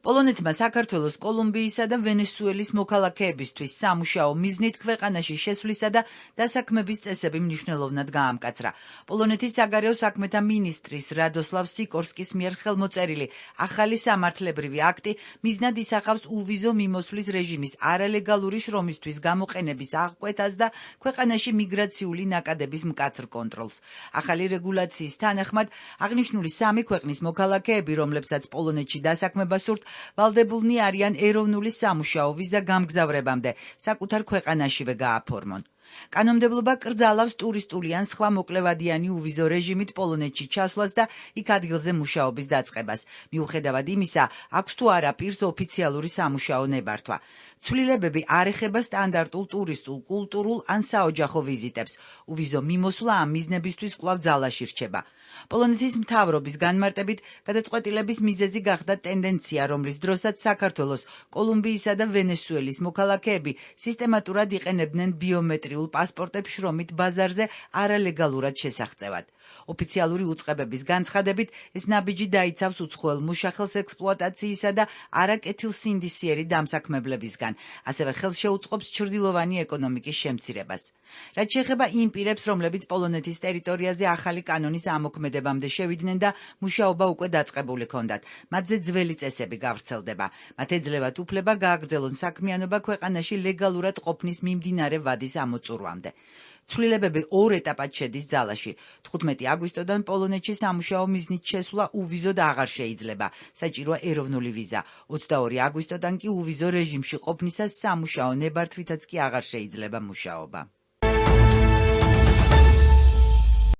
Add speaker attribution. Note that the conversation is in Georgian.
Speaker 1: პოლონეთმა საქართველოს, კოლუმბიისა და ვენესუელის მოქალაქეებისთვის სამუშაო მიზნით ქვეყანაში შესვლისა და დასაქმების წესები მნიშვნელოვნად გაამკაცრა. პოლონეთის საგარეო საქმეთა მინისტრის რადოსლავ სიკორსკის მიერ ხელმოწერილი ახალი სამართლებრივი აქტი მიზნად ისახავს უვიზო მიმოსვლის რეჟიმის არალეგალური შრომისთვის გამოყენების აღკვეთას და ქვეყანაში მიგრაციული ნაკადების მკაცრ კონტროლს. ახალი რეგულაციის თანახმად აღნიშნული სამი ქვეყნის მოქალაქეები, რომლებსაც პოლონეთში დასაქმება სურთ, ვალდებულნი არიან ეროვნული სამუშაო ვიზა გამგზავრებამდე საკუთარ ქვეყანაშივე გააფორმონ. კანონმდებლობა კრძალავს ტურისტული ან სხვა მოკლევადიანი უვიზო რეჟიმით პოლონეთში ჩასვლას და იქ ადგილზე მუშაობის დაწყებას. მიუხედავად იმისა, აქვს თუ არა პირს ოფიციალური სამუშაო ნებართვა. ცვლილებები არ ეხება სტანდარტულ ტურისტულ, კულტურულ ან საოჯახო ვიზიტებს. უვიზო მიმოსვლა ამ მიზნებისთვის კვლავ ძალაში რჩება. პოლონეთის მთავრობის განმარტებით გადაწყვეტილების მიზეზი გახდა ტენდენცია, რომლის დროსაც საქართველოს, კოლუმბიისა და ვენესუელის მოქალაქეები სისტემატურად იყენებდნენ ბიომეტრიულ პასპორტებს შრომით ბაზარზე არალეგალურად შესაღწევად. ოფიციალური უწყებების განცხადებით, ეს ნაბიჯი დაიცავს უცხოელ მუშახელს ექსპლუატაციისა და არაკეთილსინდისიერი დამსაქმებლებისგან, ასევე ხელს შეუწყობს ჩრდილოვანი ეკონომიკის შემცირებას. რაც შეეხება იმ პირებს, რომლებიც პოლონეთის ტერიტორიაზე ახალი კანონის ამოქმედებამდე შევიდნენ და მუშაობა უკვე დაწყებული ჰქონდათ, მათზე ძველი წესები გავრცელდება. მათ ეძლევათ უფლება გააგრძელონ საქმიანობა ქვეყანაში ლეგალურად ყოფნის მიმდინარე ვადის ამოწურვამდე. ცვლილებები ორ ეტაპად შედის ძალაში. 15 აგვისტოდან პოლონეთში სამუშაო მიზნით შესვლა უვიზოდ აღარ შეიძლება. საჭიროა ეროვნული ვიზა. 22 აგვისტოდან კი უვიზო რეჟიმში ყოფნისას სამუშაო ნებართვითაც კი აღარ შეიძლება მუშაობა.